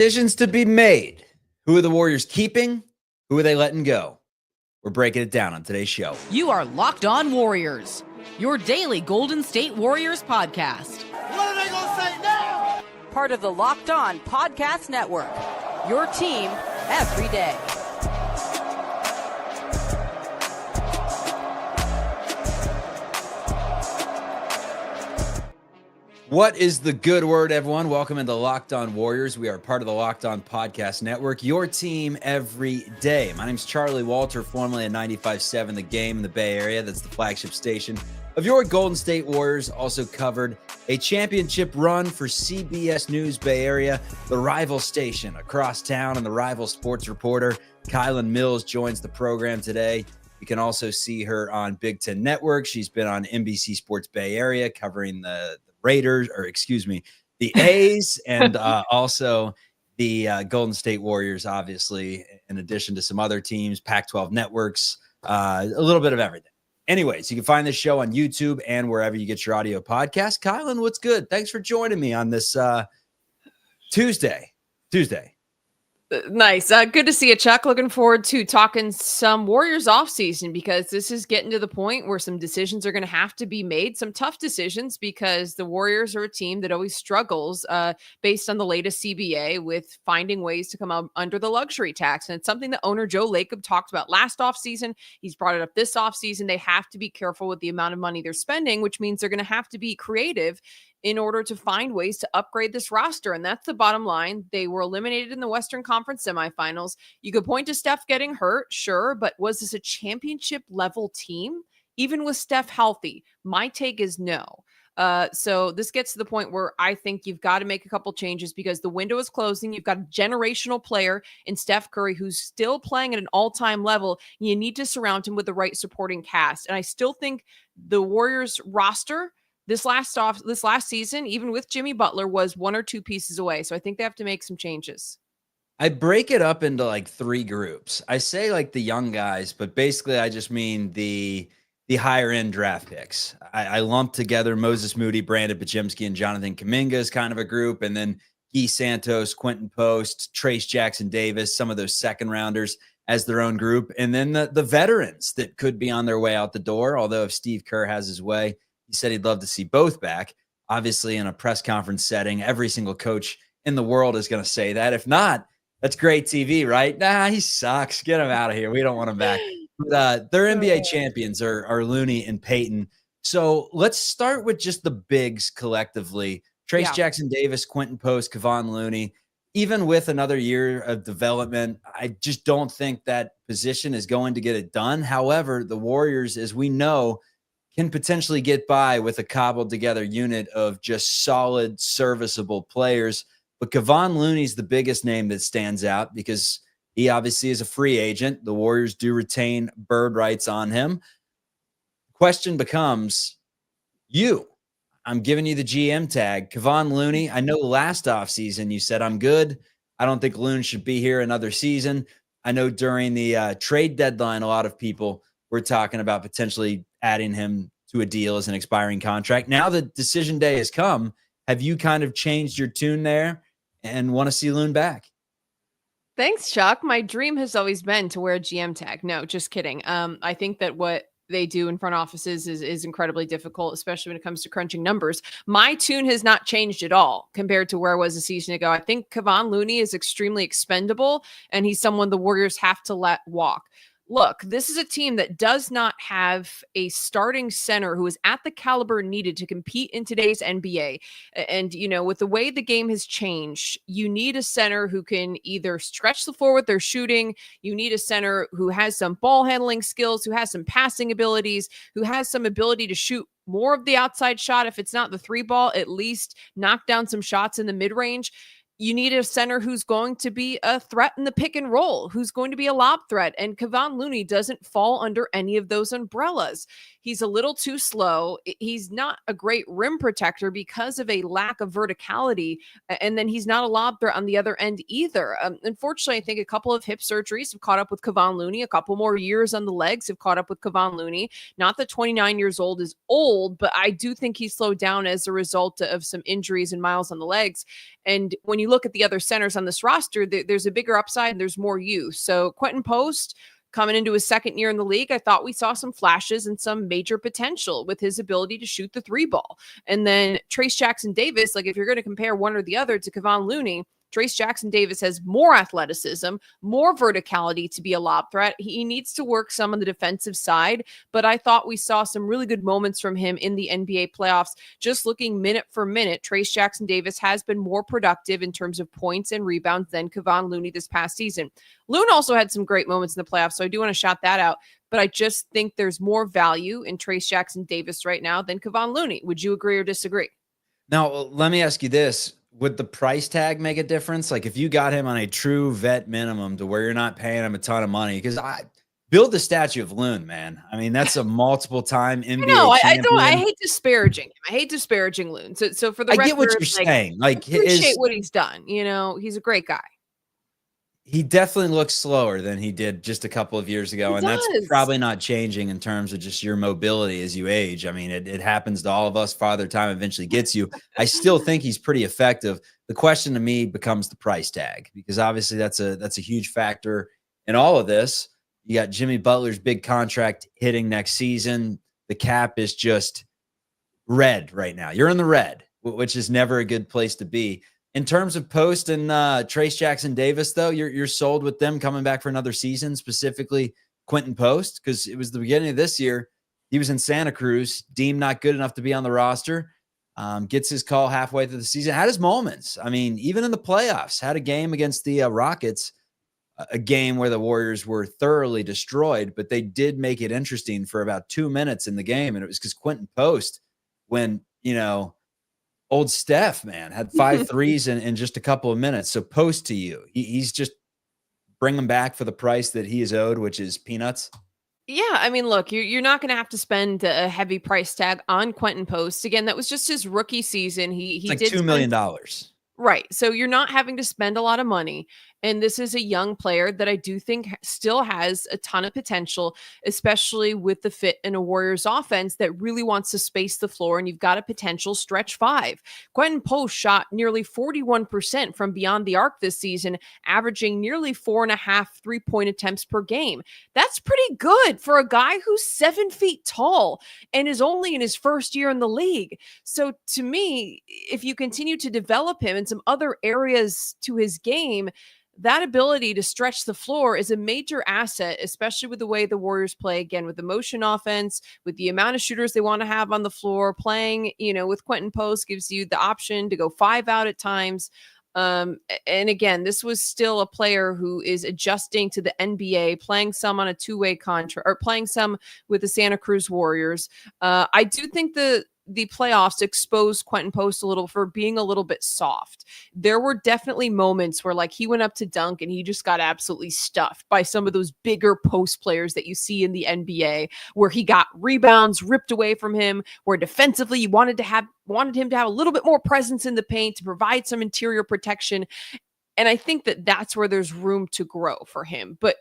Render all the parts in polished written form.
Decisions to be made. Who are the Warriors keeping? Who are they letting go? We're breaking it down on today's show. You are Locked On Warriors, your daily Golden State Warriors podcast. What are they going to say now? Part of the Locked On Podcast Network, your team every day. What is the good word, everyone? Welcome into Locked On Warriors. We are part of the Locked On Podcast Network, your team every day. My name's Charlie Walter, formerly at 95.7 The Game in the Bay Area. That's the flagship station of your Golden State Warriors. Also covered a championship run for CBS News Bay Area, the rival station across town, and the rival sports reporter, Kylan Mills, joins the program today. You can also see her on Big Ten Network. She's been on NBC Sports Bay Area covering the Raiders, the A's, and also the Golden State Warriors, obviously, in addition to some other teams, Pac-12 networks, a little bit of everything. Anyways, you can find this show on YouTube and wherever you get your audio podcast. Kylan, what's good? Thanks for joining me on this Tuesday. Nice. Good to see you, Chuck. Looking forward to talking some Warriors offseason because this is getting to the point where some decisions are going to have to be made, some tough decisions, because the Warriors are a team that always struggles based on the latest CBA with finding ways to come up under the luxury tax. And it's something that owner Joe Lacob talked about last offseason. He's brought it up this offseason. They have to be careful with the amount of money they're spending, which means they're going to have to be creative in order to find ways to upgrade this roster. And that's the bottom line. They were eliminated in the Western Conference semifinals. You could point to Steph getting hurt, sure, but was this a championship level team? Even with Steph healthy, my take is no. So this gets to the point where I think you've got to make a couple changes because the window is closing. You've got a generational player in Steph Curry who's still playing at an all-time level. You need to surround him with the right supporting cast. And I still think the Warriors roster this last season, even with Jimmy Butler, was one or two pieces away. So I think they have to make some changes. I break it up into like three groups. I say like the young guys, but basically I just mean the higher end draft picks. I lump together Moses Moody, Brandon Bajemski, and Jonathan Kuminga as kind of a group. And then Guy Santos, Quentin Post, Trace Jackson Davis, some of those second rounders as their own group. And then the veterans that could be on their way out the door. Although if Steve Kerr has his way, he said he'd love to see both back. Obviously, in a press conference setting, every single coach in the world is going to say that. If not, that's great TV, right? Nah, he sucks. Get him out of here. We don't want him back. But, their NBA champions are Looney and Payton. So let's start with just the bigs collectively. Trace Jackson Davis, Quentin Post, Kevon Looney. Even with another year of development, I just don't think that position is going to get it done. However, the Warriors, as we know, can potentially get by with a cobbled together unit of just solid, serviceable players. But Kevon Looney's the biggest name that stands out because he obviously is a free agent. The Warriors do retain bird rights on him. Question becomes, I'm giving you the GM tag. Kevon Looney, I know last offseason you said, I'm good. I don't think Looney should be here another season. I know during the trade deadline, a lot of people were talking about potentially adding him to a deal as an expiring contract. Now the decision day has come. Have you kind of changed your tune there and want to see Loon back? Thanks, Chuck. My dream has always been to wear a GM tag. No, just kidding. I think that what they do in front offices is incredibly difficult, especially when it comes to crunching numbers. My tune has not changed at all compared to where it was a season ago. I think Kevon Looney is extremely expendable, and he's someone the Warriors have to let walk. Look, this is a team that does not have a starting center who is at the caliber needed to compete in today's NBA. And, with the way the game has changed, you need a center who can either stretch the floor with their shooting. You need a center who has some ball handling skills, who has some passing abilities, who has some ability to shoot more of the outside shot. If it's not the three ball, at least knock down some shots in the mid range. You need a center who's going to be a threat in the pick and roll, who's going to be a lob threat. And Kevon Looney doesn't fall under any of those umbrellas. He's a little too slow. He's not a great rim protector because of a lack of verticality. And then he's not a lob threat on the other end either. Unfortunately, I think a couple of hip surgeries have caught up with Kevon Looney. A couple more years on the legs have caught up with Kevon Looney. Not that 29 years old is old, but I do think he slowed down as a result of some injuries and miles on the legs. And when you look at the other centers on this roster, there's a bigger upside and there's more use. So Quentin Post, coming into his second year in the league, I thought we saw some flashes and some major potential with his ability to shoot the three ball. And then Trace Jackson Davis, like if you're going to compare one or the other to Kevon Looney, Trace Jackson Davis has more athleticism, more verticality to be a lob threat. He needs to work some on the defensive side, but I thought we saw some really good moments from him in the NBA playoffs. Just looking minute for minute, Trace Jackson Davis has been more productive in terms of points and rebounds than Kevon Looney this past season. Loon also had some great moments in the playoffs, so I do want to shout that out, but I just think there's more value in Trace Jackson Davis right now than Kevon Looney. Would you agree or disagree? Now, let me ask you this. Would the price tag make a difference? Like if you got him on a true vet minimum to where you're not paying him a ton of money, because I build the statue of Loon, man. I mean, that's a multiple time NBA champion. I hate disparaging him. I hate disparaging Loon. So for the record, I get what you're saying. Like appreciate what he's done. You know, he's a great guy. He definitely looks slower than he did just a couple of years ago. And that's probably not changing in terms of just your mobility as you age. I mean, it happens to all of us. Father Time eventually gets you. I still think he's pretty effective. The question to me becomes the price tag, because obviously that's a huge factor in all of this. You got Jimmy Butler's big contract hitting next season. The cap is just red right now. You're in the red, which is never a good place to be. In terms of Post and Trace Jackson Davis, though, you're sold with them coming back for another season, specifically Quentin Post, because it was the beginning of this year. He was in Santa Cruz, deemed not good enough to be on the roster, gets his call halfway through the season, had his moments. I mean, even in the playoffs, had a game against the Rockets, a game where the Warriors were thoroughly destroyed, but they did make it interesting for about 2 minutes in the game, and it was because Quentin Post, when, old Steph, man, had 5 threes in just a couple of minutes. So Post to you. He's just bring him back for the price that he is owed, which is peanuts. Yeah, I mean, look, you're not going to have to spend a heavy price tag on Quentin Post. Again, that was just his rookie season. He like did $2 million. Right. So you're not having to spend a lot of money. And this is a young player that I do think still has a ton of potential, especially with the fit in a Warriors offense that really wants to space the floor. And you've got a potential stretch five. Quentin Post shot nearly 41% from beyond the arc this season, averaging nearly 4.5 3-point attempts per game. That's pretty good for a guy who's 7 feet tall and is only in his first year in the league. So to me, if you continue to develop him in some other areas to his game, that ability to stretch the floor is a major asset, especially with the way the Warriors play, again, with the motion offense, with the amount of shooters they want to have on the floor. Playing, with Quentin Post gives you the option to go 5 out at times. And again, this was still a player who is adjusting to the NBA, playing some on a 2-way contract or playing some with the Santa Cruz Warriors. I do think the playoffs exposed Quentin Post a little for being a little bit soft. There were definitely moments where he went up to dunk and he just got absolutely stuffed by some of those bigger post players that you see in the NBA, where he got rebounds ripped away from him, where defensively you wanted him to have a little bit more presence in the paint to provide some interior protection. And I think that that's where there's room to grow for him. But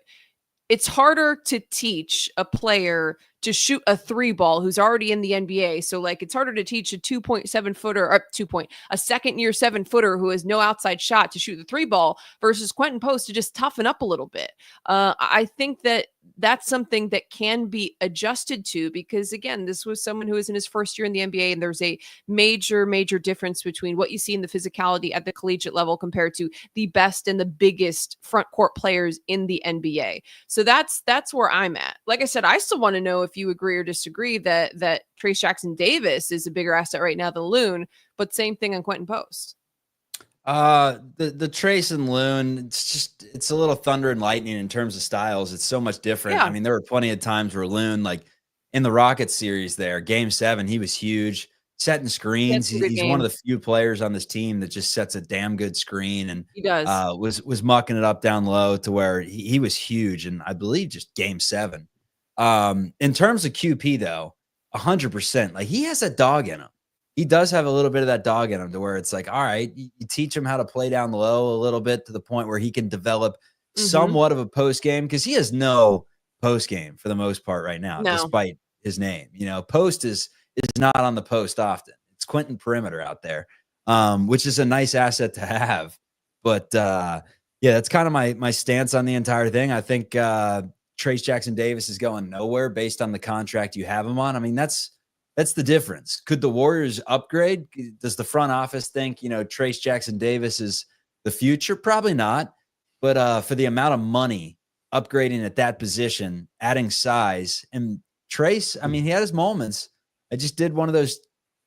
it's harder to teach a player to shoot a 3 ball who's already in the NBA. So it's harder to teach a 2.7 footer or a second year 7 footer who has no outside shot to shoot the 3 ball versus Quentin Post to just toughen up a little bit. I think that that's something that can be adjusted to, because again, this was someone who was in his first year in the NBA, and there's a major, major difference between what you see in the physicality at the collegiate level compared to the best and the biggest front court players in the NBA. So that's where I'm at. Like I said, I still want to know if you agree or disagree that Trace Jackson Davis is a bigger asset right now than Loon, but same thing on Quentin Post. The Trace and Loon, it's a little thunder and lightning in terms of styles. It's so much different. Yeah. I mean, there were plenty of times where Loon, in the Rockets series there, game 7, he was huge, setting screens. He's one of the few players on this team that just sets a damn good screen, and he does. Was mucking it up down low to where he was huge. And I believe just game 7. In terms of QP though, 100%, he has a dog in him. He does have a little bit of that dog in him to where it's all right, you teach him how to play down low a little bit to the point where he can develop somewhat of a post game, because he has no post game for the most part right now, despite his name. Post is not on the post often. It's Quentin Perimeter out there, which is a nice asset to have. But yeah, that's kind of my stance on the entire thing. I think Trayce Jackson-Davis is going nowhere based on the contract you have him on. I mean, that's the difference. Could the Warriors upgrade? Does the front office think, Trayce Jackson-Davis is the future? Probably not. But for the amount of money upgrading at that position, adding size, and Trayce, I mean, he had his moments. I just did one of those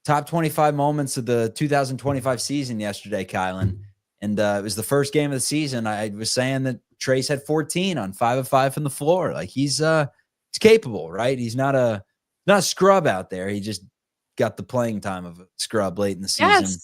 top 25 moments of the 2025 season yesterday, Kylan. And it was the first game of the season. I was saying that Trayce had 14 on 5 of 5 from the floor. Like he's capable, right? He's not a scrub out there. He just got the playing time of a scrub late in the season.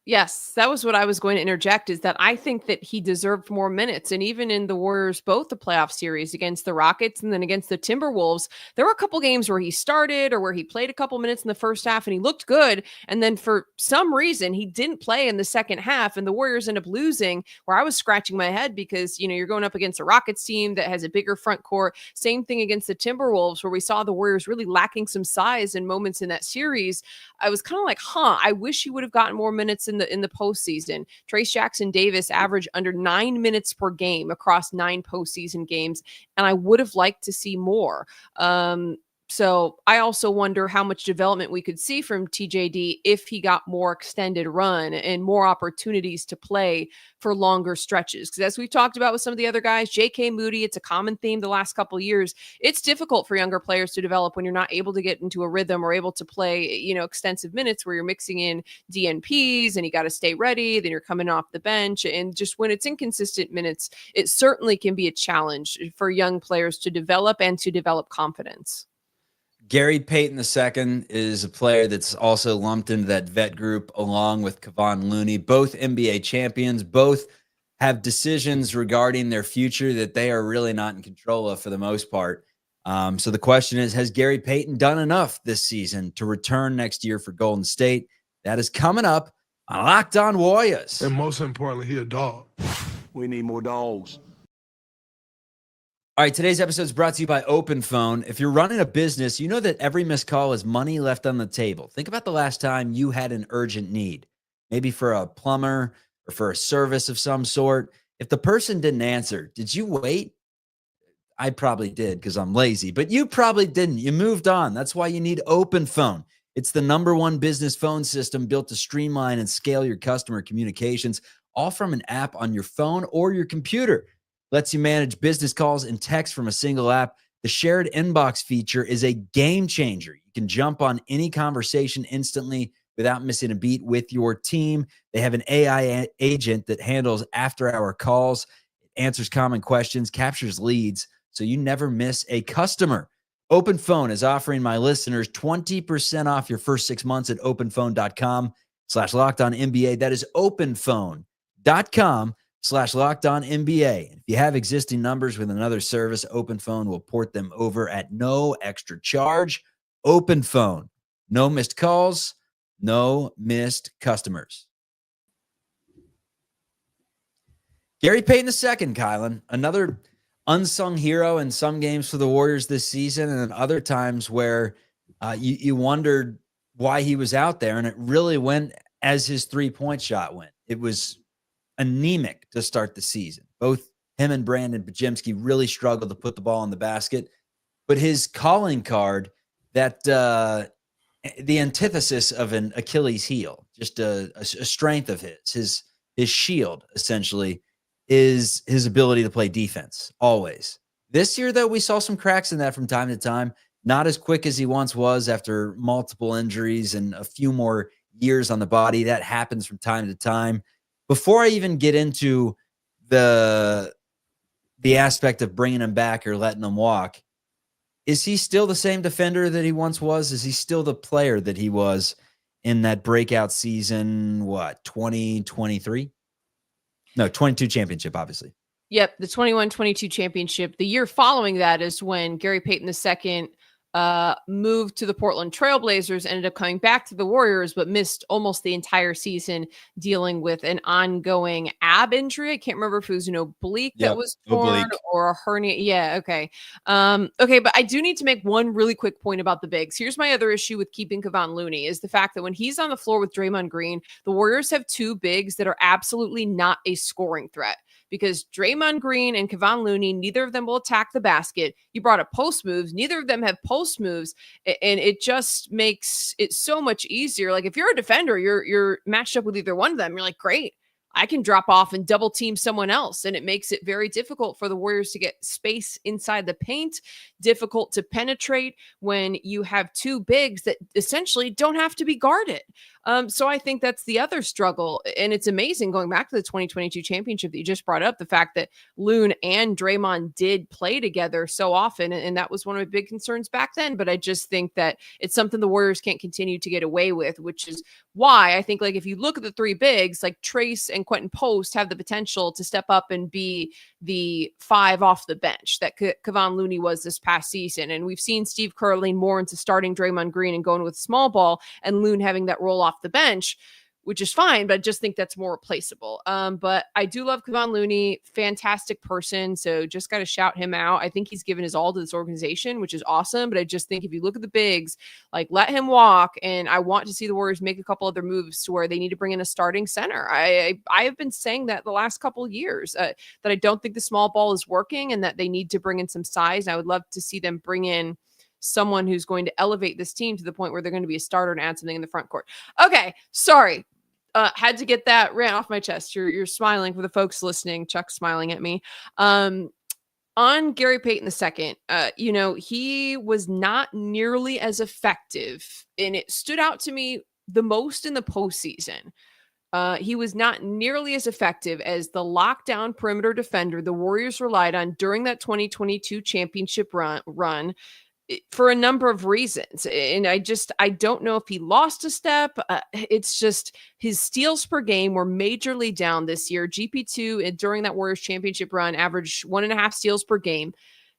Yes, that was what I was going to interject, is that I think that he deserved more minutes. And even in the Warriors, both the playoff series against the Rockets and then against the Timberwolves, there were a couple games where he started or where he played a couple minutes in the first half and he looked good. And then for some reason, he didn't play in the second half and the Warriors end up losing, where I was scratching my head because, you're going up against a Rockets team that has a bigger front court. Same thing against the Timberwolves, where we saw the Warriors really lacking some size in moments in that series. I was kind of like, I wish he would have gotten more minutes in the postseason. Trayce Jackson-Davis averaged under 9 minutes per game across 9 postseason games, and I would have liked to see more. So I also wonder how much development we could see from TJD if he got more extended run and more opportunities to play for longer stretches. Because as we've talked about with some of the other guys, J.K. Moody, it's a common theme the last couple of years. It's difficult for younger players to develop when you're not able to get into a rhythm or able to play, extensive minutes where you're mixing in DNPs and you got to stay ready. Then you're coming off the bench. And just when it's inconsistent minutes, it certainly can be a challenge for young players to develop and to develop confidence. Gary Payton II is a player that's also lumped into that vet group along with Kevon Looney, both NBA champions, both have decisions regarding their future that they are really not in control of for the most part. So the question is, has Gary Payton done enough this season to return next year for Golden State? That is coming up on Locked On Warriors. And most importantly, he a dog. We need more dogs. All right, today's episode is brought to you by OpenPhone. If you're running a business, you know that every missed call is money left on the table. Think about the last time you had an urgent need, maybe for a plumber or for a service of some sort. If the person didn't answer, did you wait? I probably did because I'm lazy, but you probably didn't. You moved on. That's why you need OpenPhone. It's the #1 business phone system built to streamline and scale your customer communications, all from an app on your phone or your computer. Lets you manage business calls and text from a single app. The shared inbox feature is a game changer. You can jump on any conversation instantly without missing a beat with your team. They have an AI agent that handles after-hour calls, answers common questions, captures leads, so you never miss a customer. OpenPhone is offering my listeners 20% off your first 6 months at openphone.com/LockedOnNBA. That is openphone.com/LockedOnNBA. If you have existing numbers with another service, OpenPhone will port them over at no extra charge. OpenPhone. No missed calls, no missed customers. Gary Payton II, Kylan, another unsung hero in some games for the Warriors this season, and then other times where you wondered why he was out there, and it really went as his three-point shot went. It was anemic to start the season. Both him and Brandon Bajemski really struggled to put the ball in the basket, but his calling card, that the antithesis of an Achilles heel, just a strength of his shield, essentially, is his ability to play defense always. This year, though, we saw some cracks in that from time to time. Not as quick as he once was after multiple injuries and a few more years on the body. That happens from time to time. Before I even get into the aspect of bringing him back or letting him walk, is he still the same defender that he once was? Is he still the player that he was in that breakout season, 2023? No, 22 championship, obviously. Yep, the 21-22 championship. The year following that is when Gary Payton II moved to the Portland Trailblazers, ended up coming back to the Warriors, but missed almost the entire season dealing with an ongoing ab injury. I can't remember if it was an oblique that was torn Oblique. or a hernia. Yeah, okay. Okay, but I do need to make one really quick point about the bigs. Here's my other issue with keeping Kevon Looney is the fact that when he's on the floor with Draymond Green, the Warriors have two bigs that are absolutely not a scoring threat. Because Draymond Green and Kevon Looney, neither of them will attack the basket. You brought up post moves. Neither of them have post moves. And it just makes it so much easier. Like if you're a defender, you're matched up with either one of them. You're like, great, I can drop off and double team someone else. And it makes it very difficult for the Warriors to get space inside the paint, difficult to penetrate when you have two bigs that essentially don't have to be guarded. So I think that's the other struggle. And it's amazing going back to the 2022 championship that you just brought up, the fact that Loon and Draymond did play together so often. And that was one of my big concerns back then. But I just think that it's something the Warriors can't continue to get away with, which is why I think like if you look at the three bigs, like Trace and Quentin Post have the potential to step up and be the five off the bench that Kevon Looney was this past season. And we've seen Steve Kerr lean more into starting Draymond Green and going with small ball and Loon having that role off the bench, which is fine, but I just think that's more replaceable. But I do love Kevon Looney, fantastic person. So just got to shout him out. I think he's given his all to this organization, which is awesome. But I just think if you look at the bigs, like let him walk. And I want to see the Warriors make a couple other moves to where they need to bring in a starting center. I have been saying that the last couple of years that I don't think the small ball is working and that they need to bring in some size. And I would love to see them bring in someone who's going to elevate this team to the point where they're going to be a starter and add something in the front court. Okay, sorry. Had to get that rant off my chest. You're smiling for the folks listening. Chuck's smiling at me. On Gary Payton II, he was not nearly as effective, and it stood out to me the most in the postseason. He was not nearly as effective as the lockdown perimeter defender the Warriors relied on during that 2022 championship run for a number of reasons. And I don't know if he lost a step. It's just his steals per game were majorly down this year. GP2 during that Warriors championship run averaged 1.5 steals per game.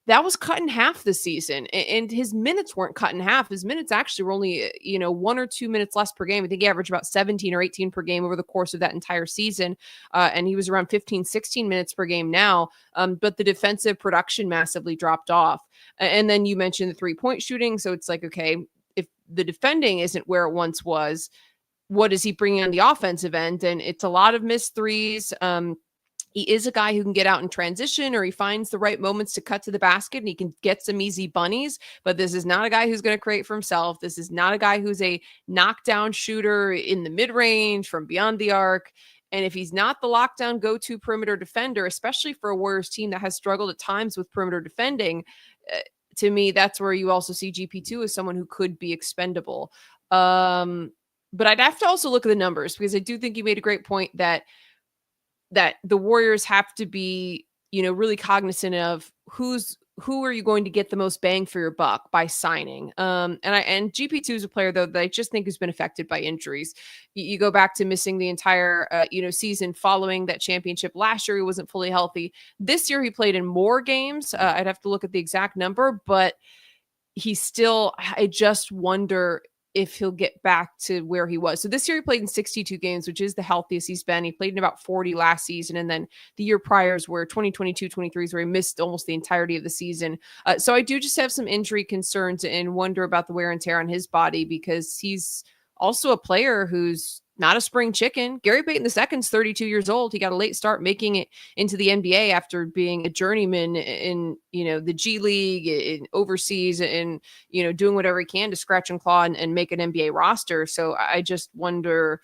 That was cut in half this season, and his minutes weren't cut in half. His minutes actually were only, 1 or 2 minutes less per game. I think he averaged about 17 or 18 per game over the course of that entire season. And he was around 15, 16 minutes per game now. But the defensive production massively dropped off. And then you mentioned the 3-point shooting. So it's like, okay, if the defending isn't where it once was, what is he bringing on the offensive end? And it's a lot of missed threes. He is a guy who can get out in transition, or he finds the right moments to cut to the basket and he can get some easy bunnies. But this is not a guy who's going to create for himself. This is not a guy who's a knockdown shooter in the mid-range from beyond the arc. And if he's not the lockdown go-to perimeter defender, especially for a Warriors team that has struggled at times with perimeter defending, to me, that's where you also see GP2 as someone who could be expendable. But I'd have to also look at the numbers, because I do think you made a great point that the Warriors have to be, really cognizant of who are you going to get the most bang for your buck by signing. And GP2 is a player, though, that I just think has been affected by injuries. You go back to missing the entire, season following that championship last year. He wasn't fully healthy. This year he played in more games. I'd have to look at the exact number, but I just wonder if he'll get back to where he was. So this year he played in 62 games, which is the healthiest he's been. He played in about 40 last season. And then the year priors were 2022-23 where he missed almost the entirety of the season. So I do just have some injury concerns and wonder about the wear and tear on his body, because he's also a player who's not a spring chicken. Gary Payton II's 32 years old. He got a late start making it into the NBA after being a journeyman in, the G League, in overseas, and, doing whatever he can to scratch and claw and make an NBA roster. So I just wonder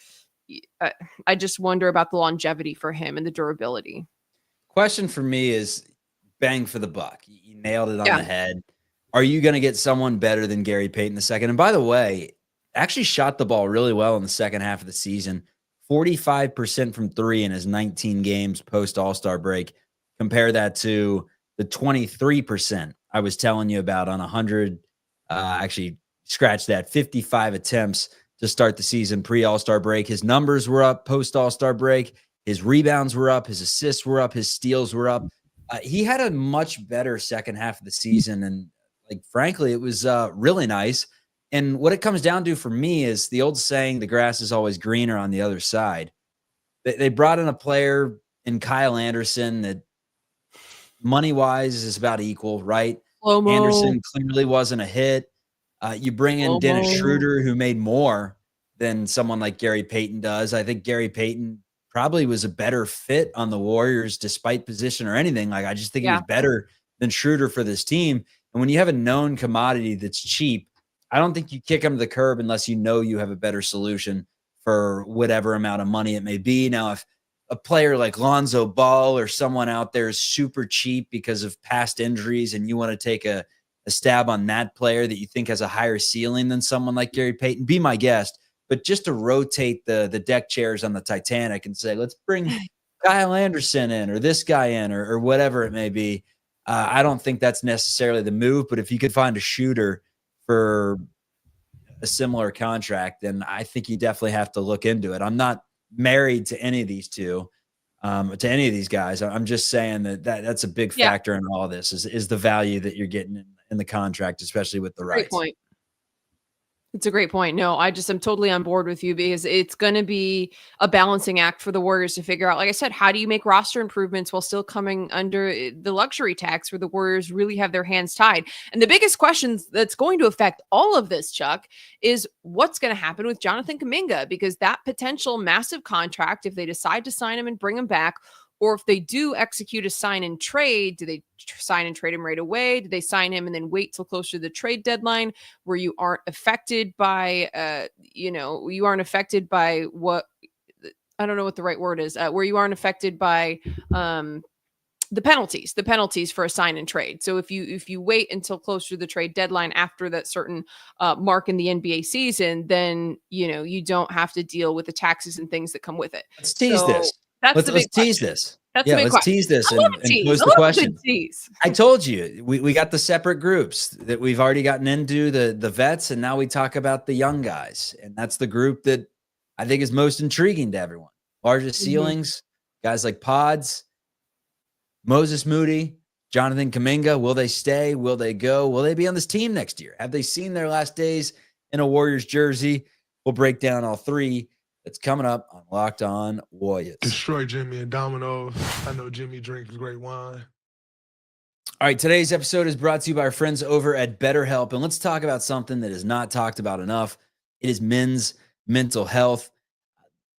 about the longevity for him and the durability. Question for me is bang for the buck. You nailed it on the head. Are you going to get someone better than Gary Payton II? And by the way, actually shot the ball really well in the second half of the season. 45% from three in his 19 games post All-Star break. Compare that to the 23% I was telling you about on 100. Actually, scratch that. 55 attempts to start the season pre-All-Star break. His numbers were up post All-Star break. His rebounds were up. His assists were up. His steals were up. He had a much better second half of the season. And Like, frankly, it was really nice. And what it comes down to for me is the old saying, the grass is always greener on the other side. They brought in a player in Kyle Anderson that money-wise is about equal, right? Slow-mo. Anderson clearly wasn't a hit. You bring in Dennis Slow-mo. Schroeder, who made more than someone like Gary Payton does. I think Gary Payton probably was a better fit on the Warriors despite position or anything. Like, I just think he was Yeah. better than Schroeder for this team. And when you have a known commodity that's cheap, I don't think you kick him to the curb unless you know you have a better solution for whatever amount of money it may be. Now, if a player like Lonzo Ball or someone out there is super cheap because of past injuries and you want to take a stab on that player that you think has a higher ceiling than someone like Gary Payton, be my guest. But just to rotate the deck chairs on the Titanic and say, let's bring Kyle Anderson in or this guy in or whatever it may be. I don't think that's necessarily the move. But if you could find a shooter for a similar contract, then I think you definitely have to look into it. I'm not married to any of these two, to any of these guys. I'm just saying that's a big Yeah. factor in all this is the value that you're getting in the contract, especially with the Great rights. point. It's a great point. No, I'm totally on board with you because it's going to be a balancing act for the Warriors to figure out, like I said, how do you make roster improvements while still coming under the luxury tax where the Warriors really have their hands tied? And the biggest question that's going to affect all of this, Chuck, is what's going to happen with Jonathan Kuminga, because that potential massive contract, if they decide to sign him and bring him back, or if they do execute a sign and trade, do they sign and trade him right away? Do they sign him and then wait till closer to the trade deadline where you aren't affected by, you aren't affected by what, I don't know what the right word is, where you aren't affected by the penalties for a sign and trade. So if you wait until closer to the trade deadline after that certain mark in the NBA season, then, you don't have to deal with the taxes and things that come with it. Let's tease So this. that's the big Let's tease question. this. That's Yeah, the big let's question. tease this I love and a tease. pose I the love a question. good tease. I told you we got the separate groups that we've already gotten into, the vets, and now we talk about the young guys. And that's the group that I think is most intriguing to everyone. Largest ceilings, guys like Pods, Moses Moody, Jonathan Kuminga. Will they stay? Will they go? Will they be on this team next year? Have they seen their last days in a Warriors jersey? We'll break down all three. It's coming up on Locked On Warriors. Destroy Jimmy and Domino's. I know Jimmy drinks great wine. All right, today's episode is brought to you by our friends over at Betterhelp. And let's talk about something that is not talked about enough. It is men's mental health.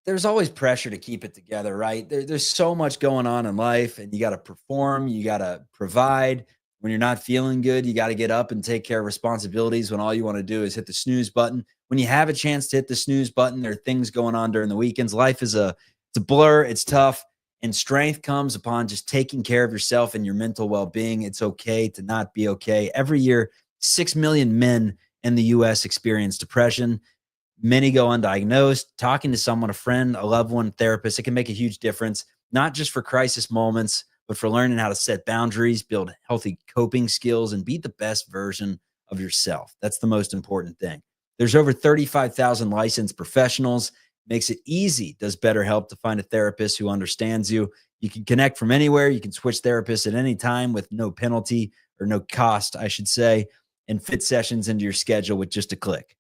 There's always pressure to keep it together, right? There's so much going on in life, and you got to perform, you got to provide. When you're not feeling good, you got to get up and take care of responsibilities when all you want to do is hit the snooze button. When you have a chance to hit the snooze button, there are things going on during the weekends. Life is it's a blur, it's tough, and strength comes upon just taking care of yourself and your mental well-being. It's okay to not be okay. Every year, 6 million men in the U.S. experience depression. Many go undiagnosed. Talking to someone, a friend, a loved one, therapist, it can make a huge difference, not just for crisis moments, but for learning how to set boundaries, build healthy coping skills, and be the best version of yourself. That's the most important thing. There's over 35,000 licensed professionals. Makes it easy. Does BetterHelp to find a therapist who understands you. You can connect from anywhere. You can switch therapists at any time with no penalty or no cost, I should say, and fit sessions into your schedule with just a click.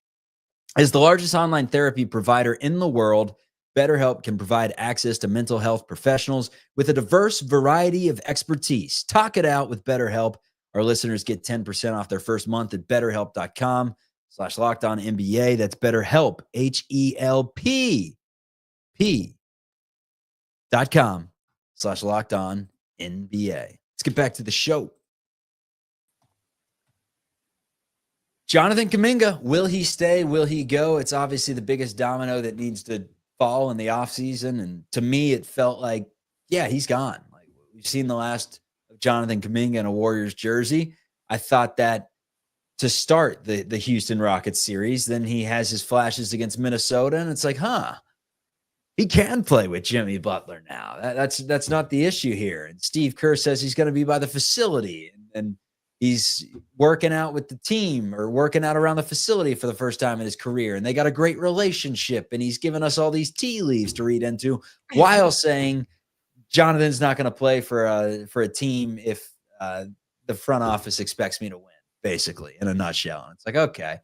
As the largest online therapy provider in the world, BetterHelp can provide access to mental health professionals with a diverse variety of expertise. Talk it out with BetterHelp. Our listeners get 10% off their first month at BetterHelp.com/LockedOnNBA. That's BetterHelp, HELP.com/LockedOnNBA. Let's get back to the show. Jonathan Kuminga, will he stay? Will he go? It's obviously the biggest domino that needs to fall in the offseason. And to me, it felt like, yeah, he's gone. Like, we've seen the last of Jonathan Kuminga in a Warriors jersey. I thought that to start the Houston Rockets series, then he has his flashes against Minnesota, and it's like, he can play with Jimmy Butler now. That's not the issue here. And Steve Kerr says he's going to be by the facility, and he's working out with the team or working out around the facility for the first time in his career. And they got a great relationship, and he's given us all these tea leaves to read into while saying Jonathan's not going to play for a team if the front office expects me to win. basically, in a nutshell. And it's like, okay,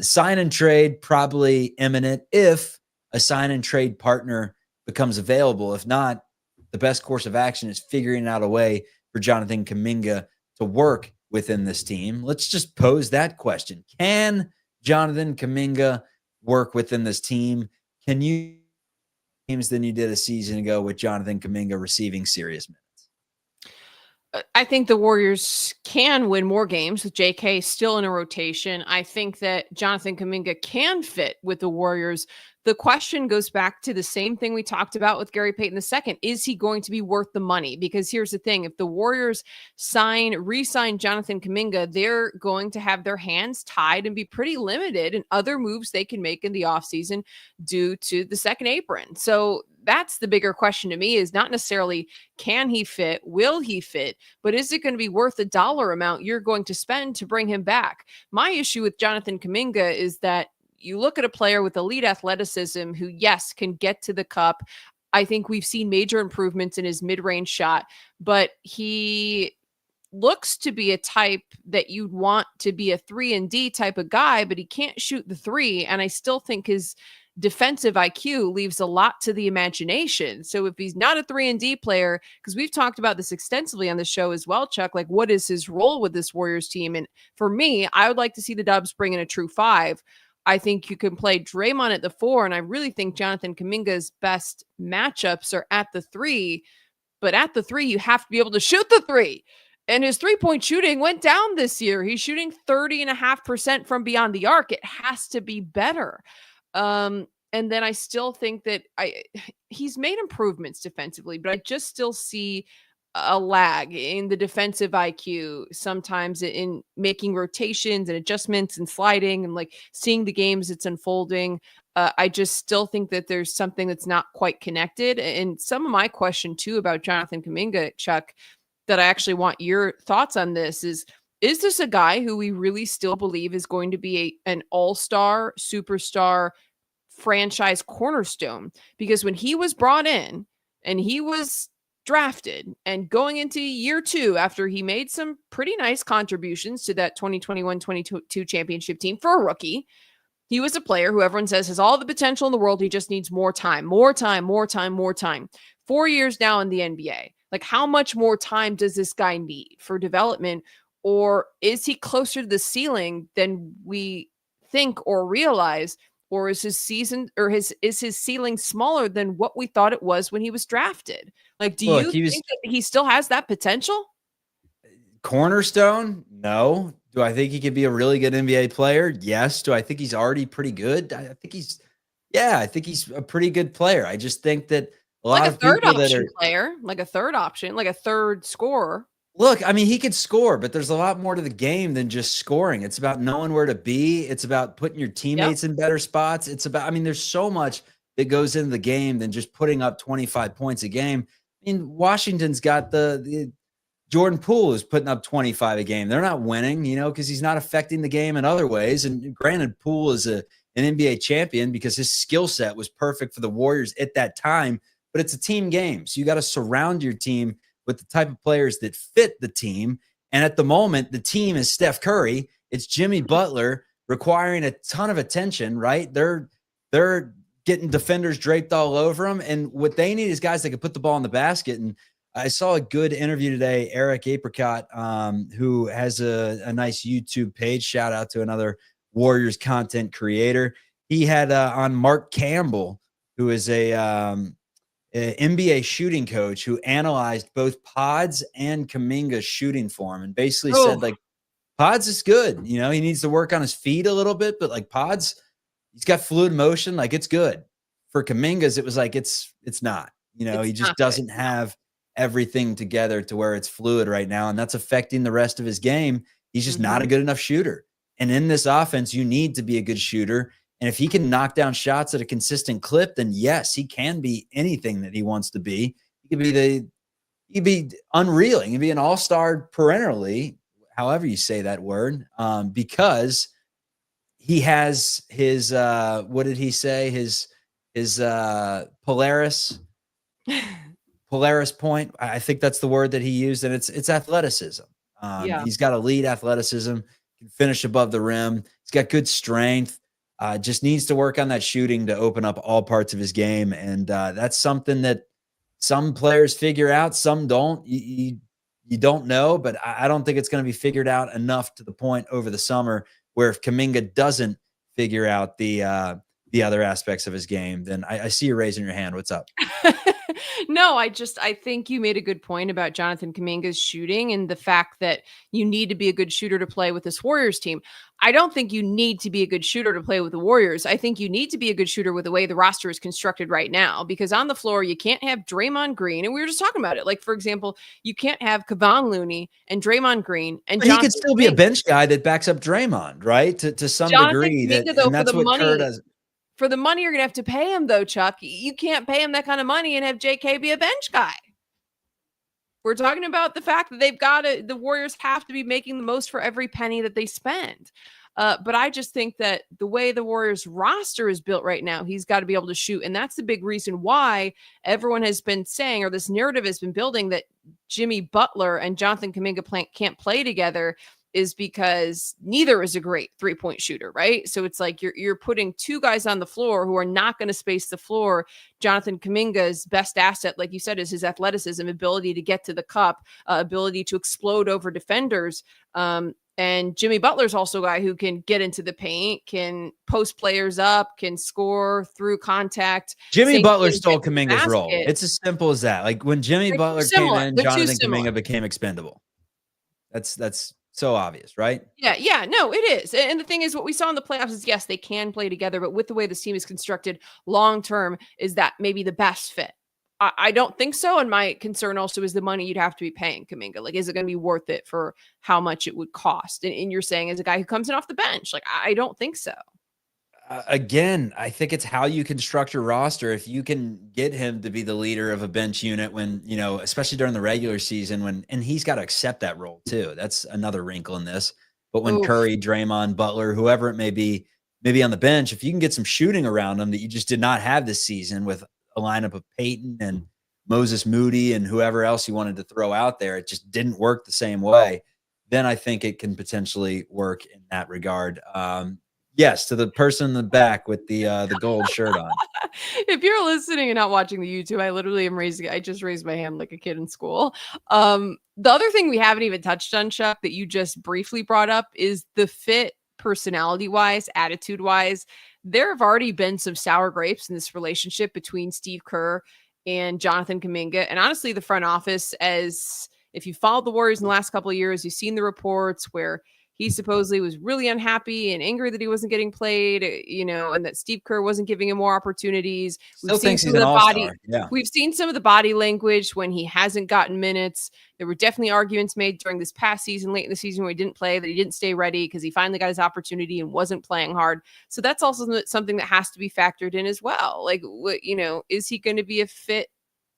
sign and trade probably imminent if a sign and trade partner becomes available. If not, the best course of action is figuring out a way for Jonathan Kuminga to work within this team. Let's just pose that question. Can Jonathan Kuminga work within this team? Can you games than you did a season ago with Jonathan Kuminga receiving serious minutes? I think the Warriors can win more games with JK still in a rotation. I think that Jonathan Kuminga can fit with the Warriors. The question goes back to the same thing we talked about with Gary Payton II. Is he going to be worth the money? Because here's the thing. If the Warriors re-sign Jonathan Kuminga, they're going to have their hands tied and be pretty limited in other moves they can make in the offseason due to the second apron. So that's the bigger question to me, is not necessarily can he fit, will he fit, but is it going to be worth the dollar amount you're going to spend to bring him back? My issue with Jonathan Kuminga is that you look at a player with elite athleticism who, yes, can get to the cup. I think we've seen major improvements in his mid-range shot, but he looks to be a type that you'd want to be a 3-and-D type of guy, but he can't shoot the three. And I still think his defensive IQ leaves a lot to the imagination. So if he's not a 3-and-D player, because we've talked about this extensively on the show as well, Chuck, like what is his role with this Warriors team? And for me, I would like to see the Dubs bring in a true 5. I think you can play Draymond at the 4, and I really think Jonathan Kuminga's best matchups are at the 3. But at the 3, you have to be able to shoot the 3. And his three-point shooting went down this year. He's shooting 30.5% from beyond the arc. It has to be better. And then I still think that he's made improvements defensively, but I just still see a lag in the defensive IQ sometimes in making rotations and adjustments and sliding and like seeing the games it's unfolding. I just still think that there's something that's not quite connected. And some of my question too about Jonathan Kuminga, Chuck, that I actually want your thoughts on this is this a guy who we really still believe is going to be an all-star, superstar, franchise cornerstone? Because when he was brought in and he was drafted and going into year 2 after he made some pretty nice contributions to that 2021-22 championship team for a rookie, he was a player who everyone says has all the potential in the world. He just needs more time. 4 years now in the NBA. Like, how much more time does this guy need for development? Or is he closer to the ceiling than we think or realize? Or is his ceiling smaller than what we thought it was when he was drafted? Like, do you think that he still has that potential? Cornerstone? No. Do I think he could be a really good NBA player? Yes. Do I think he's already pretty good? I think he's a pretty good player. I just think that a lot of people that are player, like a third option, like a third scorer. Look, I mean, he could score, but there's a lot more to the game than just scoring. It's about knowing where to be. It's about putting your teammates in better spots. It's about, I mean, there's so much that goes into the game than just putting up 25 points a game. I mean, Washington's got the Jordan Poole is putting up 25 a game. They're not winning, because he's not affecting the game in other ways. And granted, Poole is an NBA champion because his skill set was perfect for the Warriors at that time, but it's a team game. So you got to surround your team with the type of players that fit the team. And at the moment, the team is Steph Curry. It's Jimmy Butler requiring a ton of attention, right? They're getting defenders draped all over them. And what they need is guys that can put the ball in the basket. And I saw a good interview today, Eric Apricot, who has a nice YouTube page. Shout out to another Warriors content creator. He had on Mark Campbell, who is an NBA shooting coach who analyzed both Pods and Kuminga's shooting form and basically said, like, Pods is good. He needs to work on his feet a little bit, but like Pods, he's got fluid motion. Like, it's good. For Kuminga's, it was like, it's not, he just doesn't have everything together to where it's fluid right now. And that's affecting the rest of his game. He's just not a good enough shooter. And in this offense, you need to be a good shooter. And if he can knock down shots at a consistent clip, then yes, he can be anything that he wants to be. He could be unreal. He can be an all-star perennially, however you say that word, because he has his, what did he say? His Polaris point. I think that's the word that he used. And it's athleticism. Yeah. He's got elite athleticism, can finish above the rim. He's got good strength. Just needs to work on that shooting to open up all parts of his game. And that's something that some players figure out, some don't. You don't know, but I don't think it's going to be figured out enough to the point over the summer where if Kuminga doesn't figure out the other aspects of his game, then I see you raising your hand. What's up? No, I think you made a good point about Jonathan Kuminga's shooting and the fact that you need to be a good shooter to play with this Warriors team. I don't think you need to be a good shooter to play with the Warriors. I think you need to be a good shooter with the way the roster is constructed right now, because on the floor, you can't have Draymond Green. And we were just talking about it. Like, for example, you can't have Kevon Looney and Draymond Green and But Jonathan he could still be a Kuminga. bench guy that backs up Draymond, right? To some Jonathan degree. Kuminga, That, though, and that's what Kerr does. for the money you're going to have to pay him, though, Chuck, you can't pay him that kind of money and have JK be a bench guy. We're talking about the fact that the Warriors have to be making the most for every penny that they spend. But I just think that the way the Warriors roster is built right now, he's got to be able to shoot. And that's the big reason why everyone has been saying, or this narrative has been building, that Jimmy Butler and Jonathan Kuminga can't play together, is because neither is a great three-point shooter, right? So it's like you're putting two guys on the floor who are not going to space the floor. Jonathan Kuminga's best asset, like you said, is his athleticism, ability to get to the cup, ability to explode over defenders. And Jimmy Butler's also a guy who can get into the paint, can post players up, can score through contact. Jimmy Butler stole Kuminga's role. It's as simple as that. Like when Jimmy They're Butler too came similar. in, They're too Jonathan similar. Kuminga became expendable. That's so obvious, right? Yeah, no, it is. And the thing is, what we saw in the playoffs is, yes, they can play together, but with the way this team is constructed long term, is that maybe the best fit? I don't think so. And my concern also is the money you'd have to be paying Kuminga. Like, is it going to be worth it for how much it would cost? And you're saying, as a guy who comes in off the bench, like, I don't think so. Again, I think it's how you construct your roster. If you can get him to be the leader of a bench unit when, especially during the regular season, and he's got to accept that role too. That's another wrinkle in this. But when Curry, Draymond, Butler, whoever it may be, maybe on the bench, if you can get some shooting around them that you just did not have this season with a lineup of Payton and Moses Moody and whoever else you wanted to throw out there, it just didn't work the same way. Then I think it can potentially work in that regard. Yes, to the person in the back with the gold shirt on. If you're listening and not watching the YouTube, I just raised my hand like a kid in school. The other thing we haven't even touched on, Chuck, that you just briefly brought up is the fit personality-wise, attitude-wise. There have already been some sour grapes in this relationship between Steve Kerr and Jonathan Kuminga. And honestly, the front office, as if you followed the Warriors in the last couple of years, you've seen the reports where he supposedly was really unhappy and angry that he wasn't getting played, and that Steve Kerr wasn't giving him more opportunities. Still thinks he's an all-star. Yeah. We've seen some of the body language when he hasn't gotten minutes. There were definitely arguments made during this past season, late in the season, where he didn't play, that he didn't stay ready because he finally got his opportunity and wasn't playing hard. So that's also something that has to be factored in as well. Like, is he going to be a fit,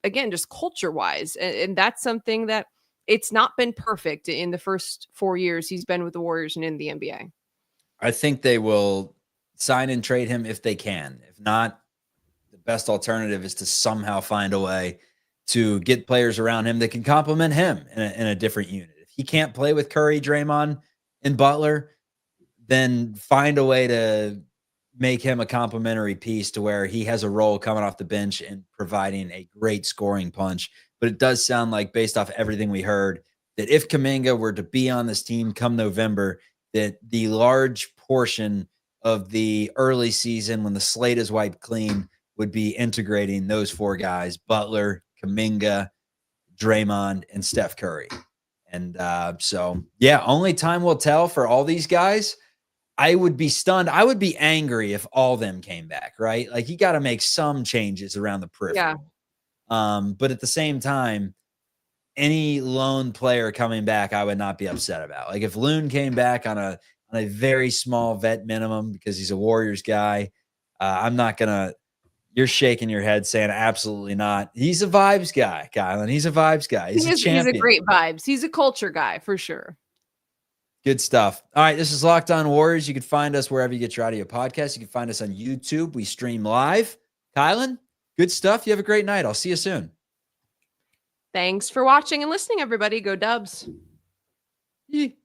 again, just culture-wise? And that's something that it's not been perfect in the first 4 years he's been with the Warriors and in the NBA. I think they will sign and trade him if they can. If not, the best alternative is to somehow find a way to get players around him that can complement him in a different unit. If he can't play with Curry, Draymond, and Butler, then find a way to make him a complementary piece to where he has a role coming off the bench and providing a great scoring punch. But it does sound like, based off everything we heard, that if Kuminga were to be on this team come November, that the large portion of the early season, when the slate is wiped clean, would be integrating those four guys: Butler, Kuminga, Draymond, and Steph Curry. And only time will tell for all these guys. I would be stunned. I would be angry if all of them came back, right? Like, you got to make some changes around the periphery. Yeah. But at the same time, any lone player coming back, I would not be upset about. Like, if Loon came back on a very small vet minimum because he's a Warriors guy, I'm not going to – you're shaking your head saying absolutely not. He's a vibes guy, Kylan. He's a vibes guy. He's a champion. He's a great vibes. He's a culture guy for sure. Good stuff. All right, this is Locked On Warriors. You can find us wherever you get your audio podcast. You can find us on YouTube. We stream live. Kylan, good stuff. You have a great night. I'll see you soon. Thanks for watching and listening, everybody. Go Dubs. Yee.